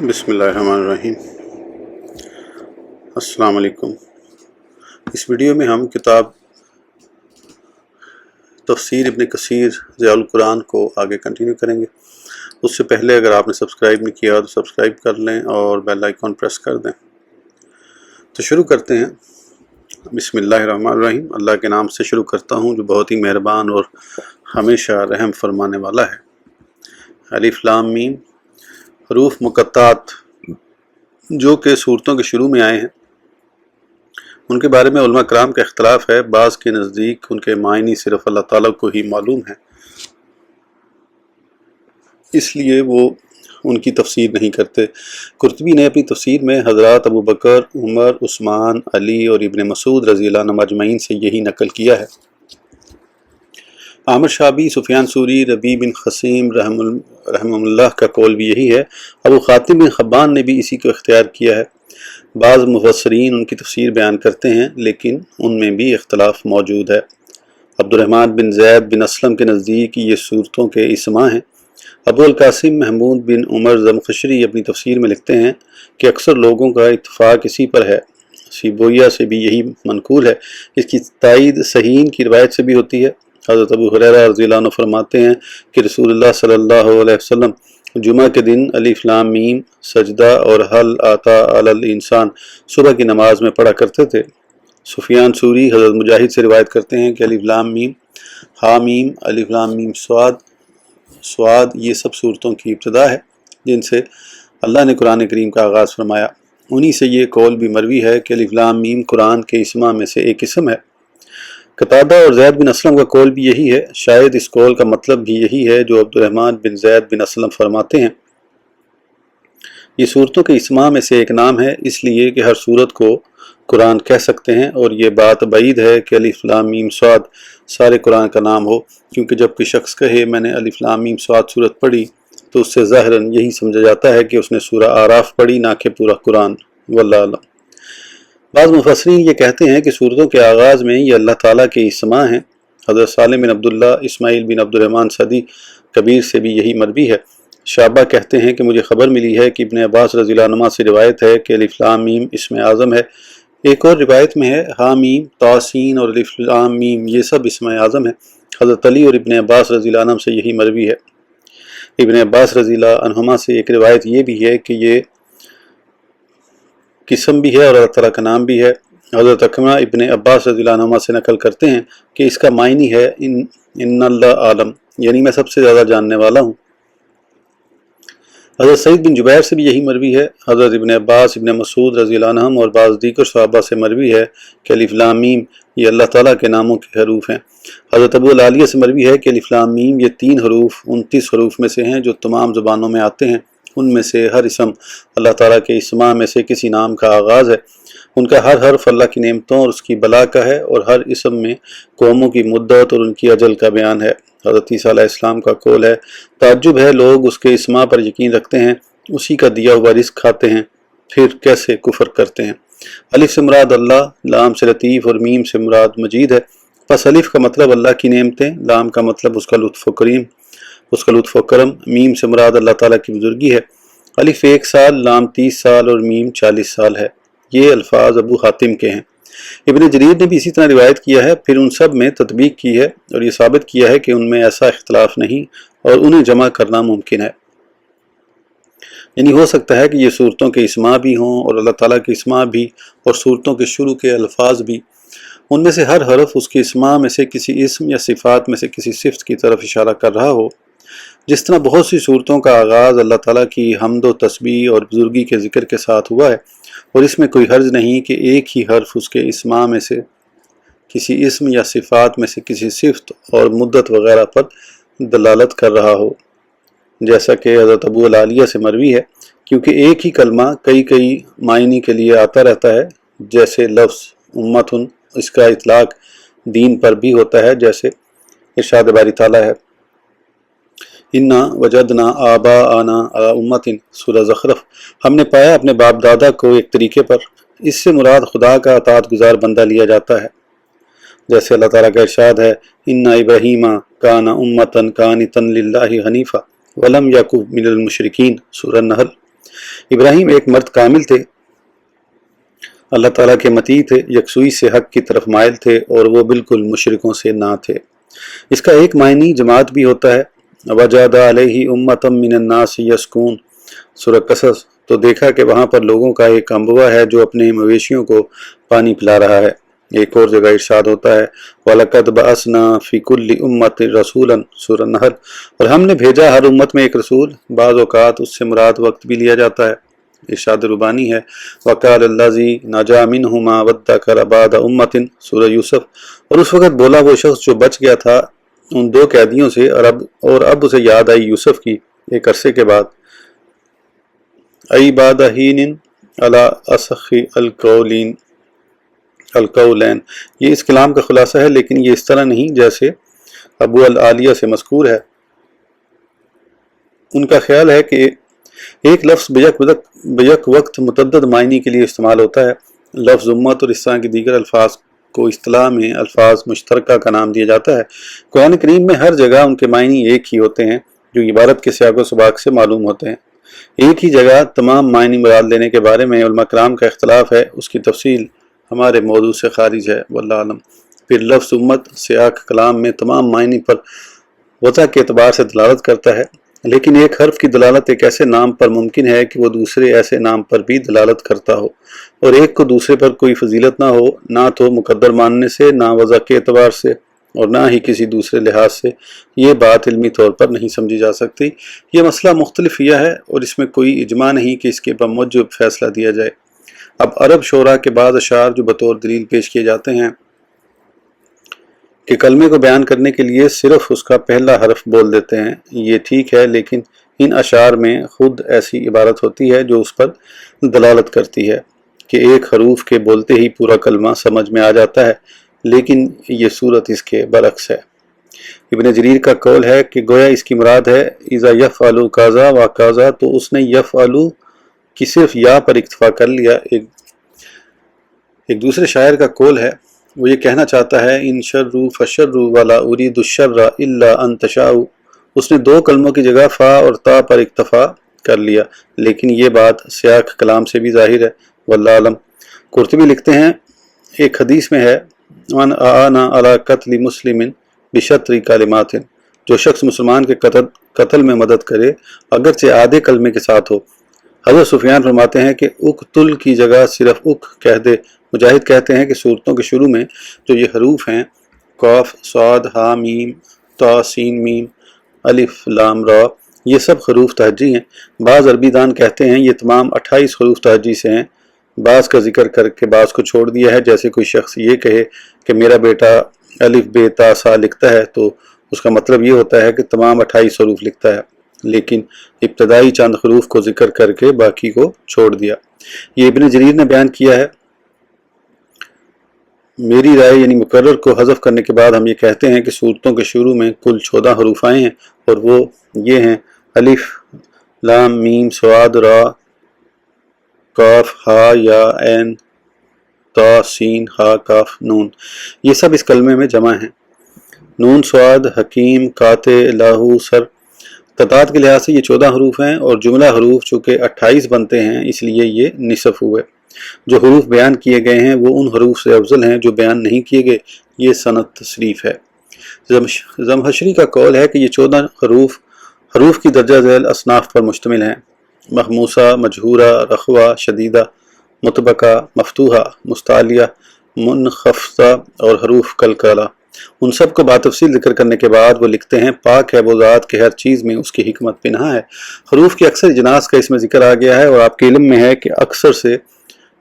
بسم اللہ الرحمن الرحیم۔ السلام علیکم۔ اس ویڈیو میں ہم کتاب تفسیر ابن کثیر ضیاء القرآن کو آگے کنٹینیو کریں گے۔ اس سے پہلے اگر آپ نے سبسکرائب نہیں کیا تو سبسکرائب کر لیں اور بیل آئیکن پریس کر دیں۔ تو شروع کرتے ہیں۔ بسم اللہ الرحمن الرحیم۔ اللہ کے نام سے شروع کرتا ہوں جو بہت ہی مہربان اور ہمیشہ رحم فرمانے والا ہے۔ الف لام میم، حروف مقطعات جو کہ صورتوں کے شروع میں آئے ہیں، ان کے بارے میں علماء کرام کا اختلاف ہے۔ بعض کے نزدیک ان کے معنی صرف اللہ تعالیٰ کو ہی معلوم ہے، اس لیے وہ ان کی تفسیر نہیں کرتے۔ قرطبی نے اپنی تفسیر میں حضرات ابو بکر، عمر، عثمان، علی اور ابن مسعود رضی اللہ عنہم اجمعین سے یہی نقل کیا ہے۔ عامر شابی، سفیان ثوری، ربیع بن خثیم رحمہ اللہ کا قول بھی یہی ہے۔ ابو خاتم بن خبان نے بھی اسی کو اختیار کیا ہے۔ بعض مفسرین ان کی تفسیر بیان کرتے ہیں لیکن ان میں بھی اختلاف موجود ہے۔ عبد الرحمن بن زید بن اسلم کے نزدیک یہ صورتوں کے اسماء ہیں۔ ابو القاسم محمود بن عمر زمخشری اپنی تفسیر میں لکھتے ہیں کہ اکثر لوگوں کا اتفاق اسی پر ہے۔ سیبویہ سے بھی یہی منقول ہے۔ اس کی تائید صحیحین کی روایت سے بھی ہوتی ہے۔ حضرت ابو ہریرہ رضی اللہ عنہ فرماتے ہیں کہ رسول اللہ صلی اللہ علیہ وسلم جمعہ کے دن الف لام میم، سجدہ اور حل آتا علی الانسان صبح کی نماز میں پڑھا کرتے تھے۔ سفیان ثوری حضرت مجاہد سے روایت کرتے ہیں کہ الف لام میم، حامیم، الف لام میم صاد یہ سب صورتوں کی ابتدا ہے جن سے اللہ نے قرآن کریم کا آغاز فرمایا۔ انہی سے یہ قول بھی مروی ہے کہ الف لام میم قرآن کے اسماء میں سے ایک اسم ہے۔ قتادہ اور زید بن اسلم کا قول بھی یہی ہے۔ شاید اس قول کا مطلب بھی یہی ہے جو عبد الرحمن بن زید بن اسلم فرماتے ہیں۔ یہ صورتوں کے اسماء میں سے ایک نام ہے، اس لیے کہ ہر صورت کو قرآن کہہ سکتے ہیں، اور یہ بات بعید ہے کہ الف لام میم صاد سارے قرآن کا نام ہو، کیونکہ جب کوئی شخص کہے میں نے الف لام میم صاد صورت پڑھی تو اس سے ظاہراً یہی سمجھا جاتا ہے کہ اس نے سورہ اعراف پڑھی، نہ کہ پورا قرآن۔ واللہ اعلم۔ بعض مفسرین یہ کہتے ہیں کہ صورتوں کے آغاز میں یہ اللہ تعالیٰ کے اسماء ہیں۔ حضرت سالم بن عبداللہ، اسماعیل بن عبد الرحمن صدی کبیر سے بھی یہی مروی ہے۔ شعبہ کہتے ہیں کہ مجھے خبر ملی ہے کہ ابن عباس رضی اللہ عنہما سے روایت ہے کہ الف لام میم اسم اعظم ہے۔ ایک اور روایت میں ہے حامیم، طاسین اور الف لام میم یہ سب اسم اعظم ہیں۔ حضرت علی اور ابن عباس رضی اللہ عنہم سے یہی مروی ہے۔ ابن عباس رضی اللہ عنہما سے ایک روایت یہ بھی ہے کہ یہ قسم بھی ہے اور اللہ تعالیٰ کا نام بھی ہے۔ حضرت اکرمہ ابن عباس رضی اللہ عنہما سے نقل کرتے ہیں کہ اس کا معنی ہے ان اللہ عالم، یعنی میں سب سے زیادہ جاننے والا ہوں۔ حضرت سعید بن جبیر سے بھی یہی مروی ہے۔ حضرت ابن عباس، ابن مسعود رضی اللہ عنہم اور بعض دیگر صحابہ سے مروی ہے کہ الف لام میم یہ اللہ تعالیٰ کے ناموں کے حروف ہیں۔ حضرت ابو العالیہ سے مروی ہے کہ الف لام میم یہ 3 حروف 29 حروف میں سے ہیں جو تمام زبانوں میں آتے ہیں۔ ان میں سے ہر اسم اللہ تعالیٰ کے اسماء میں سے کسی نام کا آغاز ہے۔ ان کا ہر حرف اللہ کی نعمتوں اور اس کی بلا کا ہے، اور ہر اسم میں قوموں کی مدت اور ان کی اجل کا بیان ہے۔ حضرت عیسیٰ علیہ السلام کا قول ہے، تعجب ہے لوگ اس کے اسماء پر یقین رکھتے ہیں، اسی کا دیا ہوا رزق کھاتے ہیں، پھر کیسے کفر کرتے ہیں۔ الف سے مراد اللہ، لام سے لطیف اور میم سے مراد مجید ہے۔ پس الف کا مطلب اللہ کی نعمتیں، لام کا مطلب اس کا لطف و کرم، میم سے مراد اللہ تعالیٰ کی بزرگی ہے۔ الف 1 سال، لام 30 سال اور میم 40 سال ہے۔ یہ الفاظ ابو حاتم کے ہیں۔ ابن جریر نے بھی اسی طرح روایت کیا ہے، پھر ان سب میں تطبیق کی ہے اور یہ ثابت کیا ہے کہ ان میں ایسا اختلاف نہیں اور انہیں جمع کرنا ممکن ہے۔ یعنی ہو سکتا ہے کہ یہ صورتوں کے اسماء بھی ہوں اور اللہ تعالیٰ کے اسماء بھی، اور صورتوں کے شروع کے الفاظ بھی۔ ان میں سے ہر حرف اس کے اسماء میں سے کسی اسم یا صفات میں سے کسی صفت کی طرف اشارہ کر رہا ہو۔ جس طرح بہت سی صورتوں کا آغاز اللہ تعالیٰ کی حمد و تسبیح اور بزرگی کے ذکر کے ساتھ ہوا ہے، اور اس میں کوئی حرج نہیں کہ ایک ہی حرف اس کے اسماء میں سے کسی اسم یا صفات میں سے کسی صفت اور مدت وغیرہ پر دلالت کر رہا ہو، جیسا کہ حضرت ابو العالیہ سے مروی ہے، کیونکہ ایک ہی کلمہ کئی معنی کے لیے آتا رہتا ہے، جیسے لفظ امتن، اس کا اطلاق دین پر بھی ہوتا ہے، جیسے ارشاد باری تعالیٰ ہے انا وجدنا آباءنا علی امۃ، سورہ زخرف، ہم نے پایا اپنے باپ دادا کو ایک طریقے پر۔ اس سے مراد خدا کا اطاعت گزار بندہ لیا جاتا ہے، جیسے اللہ تعالیٰ کا ارشاد ہے انا ابراہیم کان امۃ قانتا للہ حنیفا ولم یک من المشرکین، سورہ نحل۔ ابراہیم ایک مرد کامل تھے، اللہ تعالیٰ کے مطیع تھے، یکسوئی سے حق کی طرف مائل تھے اور وہ بالکل مشرکوں سے نہ تھے۔ اس کا ایک معنی جماعت بھی ہوتا ہے۔ وَجَعَلَ عَلَيْهِ أُمَّةً مِّنَ النَّاسِ يَسْقُونَ، سورہ قصص۔ تو دیکھا کہ وہاں پر لوگوں کا ایک انبوا ہے جو اپنے مویشیوں کو پانی پلا رہا ہے۔ ایک اور جگہ ارشاد ہوتا ہے وَلَقَدْ بَعَثْنَا فِي كُلِّ أُمَّةٍ رَسُولًا، سورہ نحل۔ اور ہم نے بھیجا ہر امت میں ایک رسول۔ بعض اوقات اس سے مراد وقت بھی لیا جاتا ہے۔ ارشاد ربانی ہے وَقَالَ الَّذِي نَجَا مِنْهُمَا وَادَّكَرَ بَعْدَ أُمَّةٍ، سورہ یوسف۔ اور اس وقت بولا وہ شخص جو بچ گیا تھا ان دو قیدیوں سے، اور اب اسے یاد آئی یوسف کی ایک عرصے کے بعد۔ ای بعد حین علی اصح القولین، یہ اس کلام کا خلاصہ ہے، لیکن یہ اس طرح نہیں جیسے ابو العالیہ سے مذکور ہے۔ ان کا خیال ہے کہ ایک لفظ بیک وقت متعدد معنی کے لیے استعمال ہوتا ہے۔ لفظ امت اور اس طرح کے دیگر الفاظ کو اصطلاح میں الفاظ مشترکہ کا نام دیا جاتا ہے۔ قرآن کریم میں ہر جگہ ان کے معنی ایک ہی ہوتے ہیں جو عبارت کے سیاق و سباق سے معلوم ہوتے ہیں۔ ایک ہی جگہ تمام معنی مراد لینے کے بارے میں علماء کرام کا اختلاف ہے، اس کی تفصیل ہمارے موضوع سے خارج ہے، واللہ عالم۔ پھر لفظ امت سیاق کلام میں تمام معنی پر وضع کے اعتبار سے دلالت کرتا ہے، لیکن ایک حرف کی دلالت ایک ایسے نام پر ممکن ہے کہ وہ دوسرے ایسے نام پر بھی دلالت کرتا ہو، اور ایک کو دوسرے پر کوئی فضیلت نہ ہو، نہ تو مقدر ماننے سے، نہ وضع کے اعتبار سے، اور نہ ہی کسی دوسرے لحاظ سے۔ یہ بات علمی طور پر نہیں سمجھی جا سکتی۔ یہ مسئلہ مختلفیہ ہے اور اس میں کوئی اجماع نہیں کہ اس کے بموجب فیصلہ دیا جائے۔ اب عرب شعراء کے بعض اشعار جو بطور دلیل پیش کیے جاتے ہیں کہ کلمے کو بیان کرنے کے لیے صرف اس کا پہلا حرف بول دیتے ہیں، یہ ٹھیک ہے، لیکن ان اشعار میں خود ایسی عبارت ہوتی ہے جو اس پر دلالت کرتی ہے کہ ایک حروف کے بولتے ہی پورا کلمہ سمجھ میں آ جاتا ہے، لیکن یہ صورت اس کے برعکس ہے۔ ابن جریر کا قول ہے کہ گویا اس کی مراد ہے اذا یفعلوا کذا و کذا، تو اس نے یفعلوا کی صرف یا پر اکتفا کر لیا۔ ایک دوسرے شاعر کا قول ہے، وہ یہ کہنا چاہتا ہے ان شروا فشروا ولا اريد الشر الا ان تشاء، اس نے دو کلموں کی جگہ فا اور تا پر اکتفا کر لیا، لیکن یہ بات سیاق کلام سے بھی ظاہر ہے، واللہ عالم۔ قرطبی لکھتے ہیں ایک حدیث میں ہے من اعان علی قتل مسلم بشطر کلمات، جو شخص مسلمان کے قتل میں مدد کرے اگرچہ آدھے کلمے کے ساتھ ہو۔ حضرت سفیان فرماتے ہیں کہ اقتل کی جگہ صرف اک کہہ دے۔ مجاہد کہتے ہیں کہ صورتوں کے شروع میں جو یہ حروف ہیں قاف صاد ہا میم تا سین میم الف لام را، یہ سب حروف تہجی ہیں۔ بعض عربی دان کہتے ہیں یہ تمام 28 حروف تہجی سے ہیں۔ بعض کا ذکر کر کے بعض کو چھوڑ دیا ہے، جیسے کوئی شخص یہ کہے کہ میرا بیٹا الف بے تا سا لکھتا ہے تو اس کا مطلب یہ ہوتا ہے کہ تمام 28 حروف لکھتا ہے، لیکن ابتدائی چند حروف کو ذکر کر کے باقی کو چھوڑ دیا۔ یہ ابن جریر نے بیان کیا ہے۔ میری رائے یعنی مقرر کو حذف کرنے کے بعد ہم یہ کہتے ہیں کہ صورتوں کے شروع میں کل 14 حروف آئے ہیں، اور وہ یہ ہیں الف لام میم صاد را کاف ہا یا عین تا سین ہا کاف نون، یہ سب اس کلمے میں جمع ہیں۔ نون صاد حکیم کاتے لاہو سر، تعداد کے لحاظ سے یہ 14 حروف ہیں، اور جملہ حروف چونکہ 28 بنتے ہیں اس لیے یہ نصف ہوئے۔ جو حروف بیان کیے گئے ہیں وہ ان حروف سے افضل ہیں جو بیان نہیں کیے گئے، یہ صنعت تصریف ہے۔ زمخشری کا قول ہے کہ یہ 14 حروف کی درجہ ذیل اصناف پر مشتمل ہیں: مخموسہ، مجہورہ، رخوہ، شدیدہ، مطبقہ، مفتوحہ، مستعلیہ، منخفضہ اور حروف قلقلہ۔ ان سب کو باتفصیل ذکر کرنے کے بعد وہ لکھتے ہیں پاک ہے وہ ذات کہ ہر چیز میں اس کی حکمت پنہاں ہے۔ حروف کی اکثر اجناس کا اس میں ذکر آ گیا ہے، اور آپ کے علم میں ہے کہ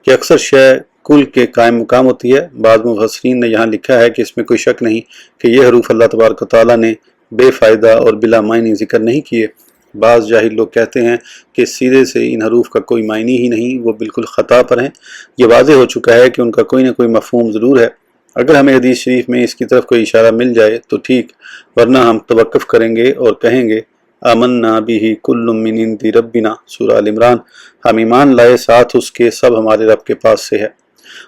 اکثر شے کل کے قائم مقام ہوتی ہے۔ بعض مفسرین نے یہاں لکھا ہے کہ اس میں کوئی شک نہیں کہ یہ حروف اللہ تبارک و تعالیٰ نے بے فائدہ اور بلا معنی ذکر نہیں کیے۔ بعض جاہل لوگ کہتے ہیں کہ سیرے سے ان حروف کا کوئی معنی ہی نہیں، وہ بالکل خطا پر ہیں۔ یہ واضح ہو چکا ہے کہ ان کا کوئی نہ کوئی مفہوم ضرور ہے۔ اگر ہمیں حدیث شریف میں اس کی طرف کوئی اشارہ مل جائے تو ٹھیک، ورنہ ہم توقف کریں گے اور کہیں گے آمنا بہ کل من عند ربنا، سورہ ال عمران، ہم ایمان لائے ساتھ اس کے سب ہمارے رب کے پاس سے ہے۔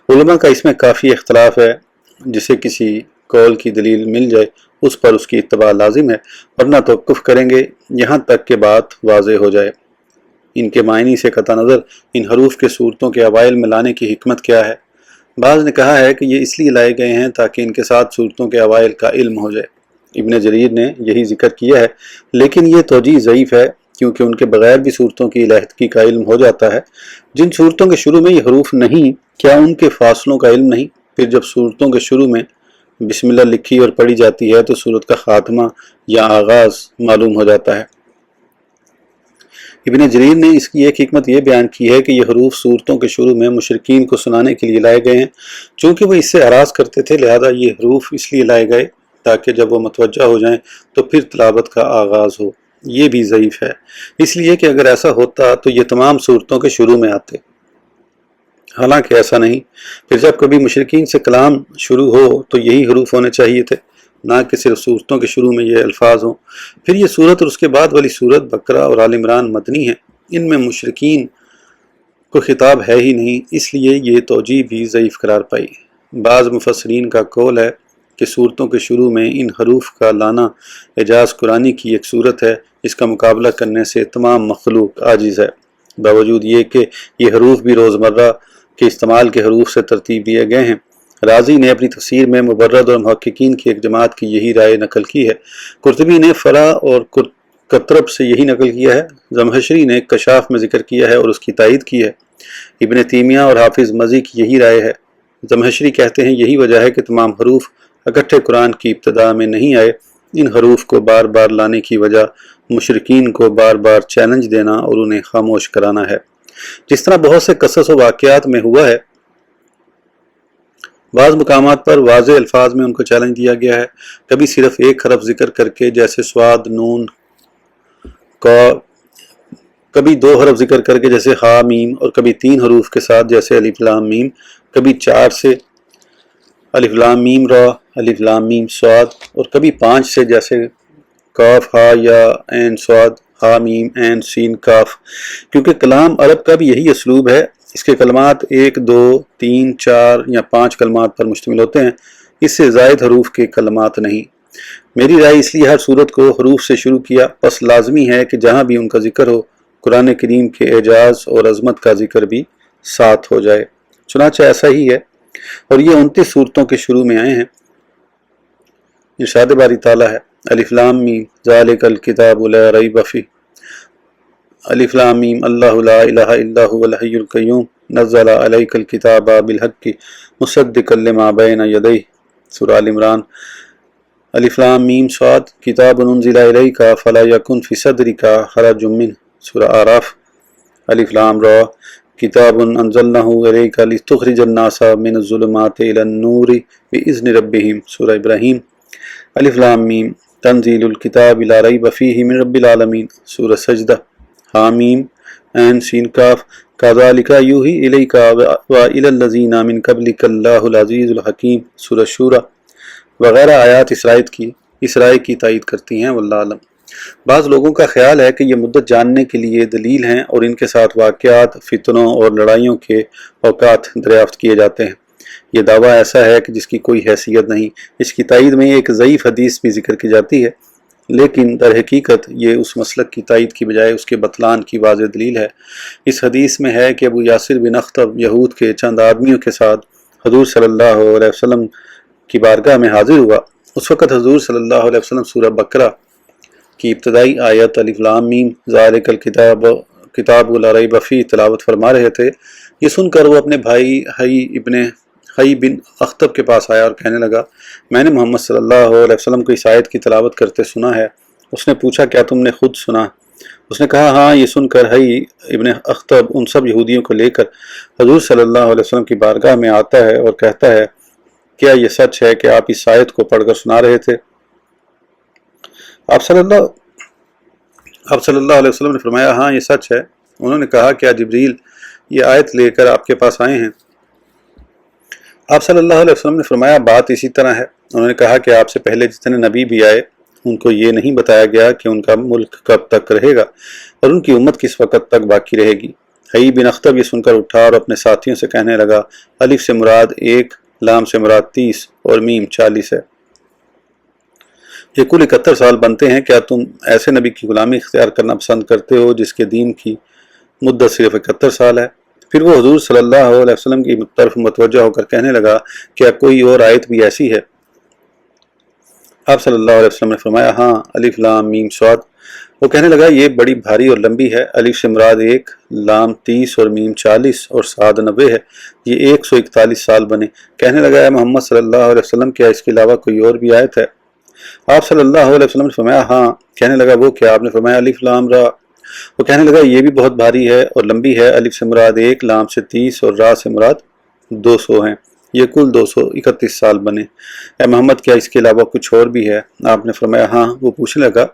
علماء کا اس میں کافی اختلاف ہے، جسے کسی قول کی دلیل مل جائے اس پر اس کی اتباع لازم ہے، ورنہ توقف کریں گے یہاں تک کہ بات واضح ہو جائے۔ ان کے معنی سے قطع نظر ان حروف کے صورتوں کے اوائل میں لانے کی حکمت کیا ہے؟ بعض نے کہا ہے کہ یہ اس لیے لائے گئے ہیں تاکہ ان کے ساتھ صورتوں کے اوائل کا علم ہو جائے۔ ابن جریر نے یہی ذکر کیا ہے، لیکن یہ توجیہ ضعیف ہے کیونکہ ان کے بغیر بھی صورتوں کی علیحدگی کا علم ہو جاتا ہے۔ جن صورتوں کے شروع میں یہ حروف نہیں، کیا ان کے فاصلوں کا علم نہیں؟ پھر جب صورتوں کے شروع میں بسم اللہ لکھی اور پڑھی جاتی ہے تو صورت کا خاتمہ یا آغاز معلوم ہو جاتا ہے۔ ابن جریر نے اس کی ایک حکمت یہ بیان کی ہے کہ یہ حروف صورتوں کے شروع میں مشرکین کو سنانے کے لیے لائے گئے ہیں، چونکہ وہ اس سے اعراض کرتے تھے، لہذا یہ حروف اس لیے لائے گئے تاکہ جب وہ متوجہ ہو جائیں تو پھر تلاوت کا آغاز ہو۔ یہ بھی ضعیف ہے، اس لیے کہ اگر ایسا ہوتا تو یہ تمام صورتوں کے شروع میں آتے، حالانکہ ایسا نہیں۔ پھر جب کبھی مشرکین سے کلام شروع ہو تو یہی حروف ہونے چاہیے تھے، نہ کہ صرف صورتوں کے شروع میں یہ الفاظ ہوں۔ پھر یہ صورت اور اس کے بعد والی صورت بقرہ اور آل عمران مدنی ہیں، ان میں مشرکین کو خطاب ہے ہی نہیں، اس لیے یہ توجیہ بھی ضعیف قرار پائی۔ بعض مفسرین کا قول ہے کہ صورتوں کے شروع میں ان حروف کا لانا اعجاز قرآنی کی ایک صورت ہے، اس کا مقابلہ کرنے سے تمام مخلوق عاجز ہے۔ باوجود یہ کہ یہ حروف بھی روزمرہ کے استعمال کے حروف سے ترتیب دیے گئے ہیں۔ رازی نے اپنی تفسیر میں مبرد اور محققین کی ایک جماعت کی یہی رائے نقل کی ہے۔ قرطبی نے فرا اور قطرب سے یہی نقل کیا ہے۔ زمخشری نے کشاف میں ذکر کیا ہے اور اس کی تائید کی ہے۔ ابن تیمیہ اور حافظ مزی کی یہی رائے ہے۔ زمخشری کہتے ہیں یہی وجہ ہے کہ تمام حروف اکٹھے قرآن کی ابتدا میں نہیں آئے۔ ان حروف کو بار بار لانے کی وجہ مشرکین کو بار بار چیلنج دینا اور انہیں خاموش کرانا ہے، جس طرح بہت سے قصص و واقعات میں ہوا ہے۔ بعض مقامات پر واضح الفاظ میں ان کو چیلنج دیا گیا ہے، کبھی صرف ایک حرف ذکر کر کے جیسے صاد، نون، کبھی دو حرف ذکر کر کے جیسے ہا میم، اور کبھی تین حروف کے ساتھ جیسے الف لام میم، کبھی چار سے الف لام میم را، الف لام میم صاد، اور کبھی پانچ سے جیسے کاف ہا یا عین صاد، ہا میم عین سین کاف۔ کیونکہ کلام عرب کا بھی یہی اسلوب ہے، اس کے کلمات ایک، دو، تین، چار یا پانچ کلمات پر مشتمل ہوتے ہیں، اس سے زائد حروف کے کلمات نہیں۔ میری رائے اس لیے ہر صورت کو حروف سے شروع کیا، پس لازمی ہے کہ جہاں بھی ان کا ذکر ہو قرآن کریم کے اعجاز اور عظمت کا ذکر بھی ساتھ ہو جائے۔ چنانچہ ایسا ہی ہے، اور یہ 29 صورتوں کے شروع میں آئے ہیں۔ ارشاد باری تعالیٰ ہے الف لام میم ذالک الکتاب لا ریب فیہ، الف لام میم اللہ لا الہ الا هو الحی القیوم نزل علیک الکتاب بالحق مصدقا لما بین یدیہ، سورہ آل عمران۔ الف لام میم صاد کتاب انزل الیک فلا یکن فی صدرک حرج منہ، سورہ اعراف۔ الف لام را کتاب انزلنہ الیک لتخرج الناس من الظلمات الی النور باذن ربہم، سورہ ابراہیم۔ الف لام میم تنزیل الکتاب لا ریب فیہ من رب العالمین، سورہ سجدہ۔ حامیم عین سین کاف کذالک یوحی الیک والی الذین من قبلک اللہ العزیز الحکیم، سورہ شورى وغیرہ آیات اس رائے کی تائید کرتی ہیں، واللہ اعلم۔ بعض لوگوں کا خیال ہے کہ یہ مدت جاننے کے لیے دلیل ہیں اور ان کے ساتھ واقعات، فتنوں اور لڑائیوں کے اوقات دریافت کیے جاتے ہیں۔ یہ دعویٰ ایسا ہے کہ جس کی کوئی حیثیت نہیں۔ اس کی تائید میں ایک ضعیف حدیث بھی ذکر کی جاتی ہے، لیکن در حقیقت یہ اس مسلک کی تائید کی بجائے اس کے بطلان کی واضح دلیل ہے۔ اس حدیث میں ہے کہ ابو یاسر بن اخطب یہود کے چند آدمیوں کے ساتھ حضور صلی اللہ علیہ وسلم کی بارگاہ میں حاضر ہوا۔ اس وقت حضور صلی اللہ علیہ وسلم سورہ بقرہ کی ابتدائی آیت الف لام میم ذالک الکتاب لا ریب فیہ تلاوت فرما رہے تھے۔ یہ سن کر وہ اپنے بھائی حی بن اخطب کے پاس آیا اور کہنے لگا میں نے محمد صلی اللہ علیہ وسلم کو اس آیت کی تلاوت کرتے سنا ہے۔ اس نے پوچھا کیا تم نے خود سنا؟ اس نے کہا ہاں۔ یہ سن کر حی ابن اخطب ان سب یہودیوں کو لے کر حضور صلی اللہ علیہ وسلم کی بارگاہ میں آتا ہے اور کہتا ہے کیا یہ سچ ہے کہ آپ اس آیت کو پڑھ کر سنا رہے تھے؟ آپ صلی اللہ علیہ وسلم نے فرمایا ہاں یہ سچ ہے۔ انہوں نے کہا کیا جبریل یہ آیت لے کر آپ کے پاس آئے ہیں؟ آپ صلی اللہ علیہ وسلم نے فرمایا بات اسی طرح ہے۔ انہوں نے کہا کہ آپ سے پہلے جتنے نبی بھی آئے ان کو یہ نہیں بتایا گیا کہ ان کا ملک کب تک رہے گا اور ان کی امت کس وقت تک باقی رہے گی۔ حی بن اخطب یہ سن کر اٹھا اور اپنے ساتھیوں سے کہنے لگا الف سے مراد 1، لام سے مراد 30 اور میم 40 ہے۔ یہ کل 71 سال بنتے ہیں۔ کیا تم ایسے نبی کی غلامی اختیار کرنا پسند کرتے ہو جس کے دین کی مدت صرف 71 سال ہے۔ پھر وہ حضور صلی اللہ علیہ وسلم کی طرف متوجہ ہو کر کہنے لگا کیا کوئی اور آیت بھی ایسی ہے؟ آپ صلی اللہ علیہ وسلم نے فرمایا ہاں، الف لام میم صاد۔ وہ کہنے لگا یہ بڑی بھاری اور لمبی ہے، الف سے مراد 1، لام 30 اور میم 40 اور صاد 90 ہے، یہ 141 سال بنے۔ کہنے لگا اے محمد صلی اللہ علیہ وسلم کیا اس کے علاوہ کوئی اور بھی آیت ہے؟ آپ صلی اللہ علیہ وسلم نے فرمایا ہاں۔ کہنے لگا وہ کیا؟ آپ نے فرمایا الف لام را۔ وہ کہنے لگا یہ بھی بہت بھاری ہے اور لمبی ہے، الف سے مراد 1، لام سے 30 اور را سے مراد 200 ہیں، یہ کل 231 سال بنے۔ اے محمد کیا اس کے علاوہ کچھ اور بھی ہے؟ آپ نے فرمایا ہاں۔ وہ پوچھنے لگا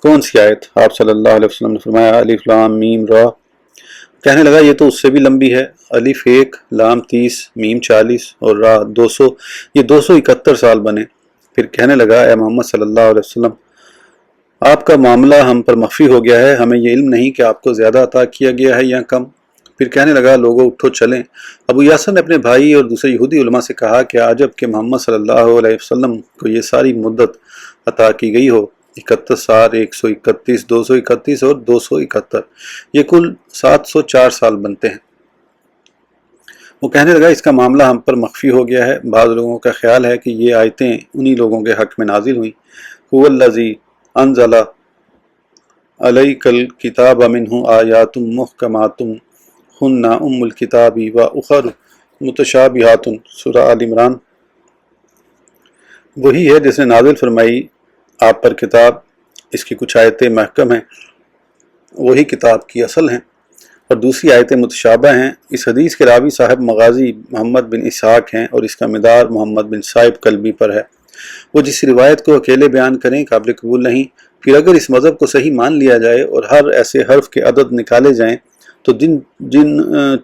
کون سی آیت؟ آپ صلی اللہ علیہ وسلم نے فرمایا الف لام میم را۔ کہنے لگا یہ تو اس سے بھی لمبی ہے، الف 1، لام 30، میم 40 اور را 200، یہ 271 سال بنے۔ پھر کہنے لگا اے محمد صلی اللہ علیہ وسلم آپ کا معاملہ ہم پر مخفی ہو گیا ہے، ہمیں یہ علم نہیں کہ آپ کو زیادہ عطا کیا گیا ہے یا کم۔ پھر کہنے لگا لوگوں اٹھو چلیں۔ ابو یاسر نے اپنے بھائی اور دوسرے یہودی علماء سے کہا کہ عجب کہ محمد صلی اللہ علیہ وسلم کو یہ ساری مدت عطا کی گئی ہو، 71 سال، 131، 231 اور 271، یہ کل 704 سال بنتے ہیں۔ وہ کہنے لگا اس کا معاملہ ہم پر مخفی ہو گیا ہے، بعض لوگوں کا خیال ہے کہ یہ آیتیں انہی لوگوں کے حق میں نازل ہوئیں، هو الذی انزل علیک الکتاب منہ آیات محکمات ہن ام الکتاب و اخر متشابہات، سورہ آل عمران۔ وہی ہے جس نے نازل فرمائی آپ پر کتاب، اس کی کچھ آیتیں محکم ہیں، وہی کتاب کی اصل ہیں، اور دوسری آیتیں متشابہ ہیں۔ اس حدیث کے راوی صاحب مغازی محمد بن اسحاق ہیں اور اس کا مدار محمد بن صائب کلبی پر ہے۔ وہ جس روایت کو اکیلے بیان کریں قابل قبول نہیں، پھر اگر اس مذہب کو صحیح مان لیا جائے اور ہر ایسے حرف کے عدد نکالے جائیں تو جن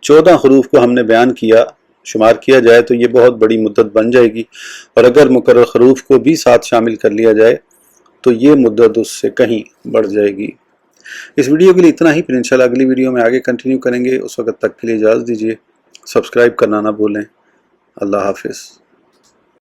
14 حروف کو ہم نے بیان کیا شمار کیا جائے تو یہ بہت بڑی مدت بن جائے گی، اور اگر مقرر حروف کو بھی ساتھ شامل کر لیا جائے تو یہ مدت اس سے کہیں بڑھ جائے گی۔ اس ویڈیو کے لیے اتنا ہی، پھر انشاءاللہ اگلی ویڈیو میں آگے کنٹینیو کریں گے۔ اس وقت تک کے لیے اجازت دیجیے، سبسکرائب کرنا نہ بھولیں۔ اللہ حافظ۔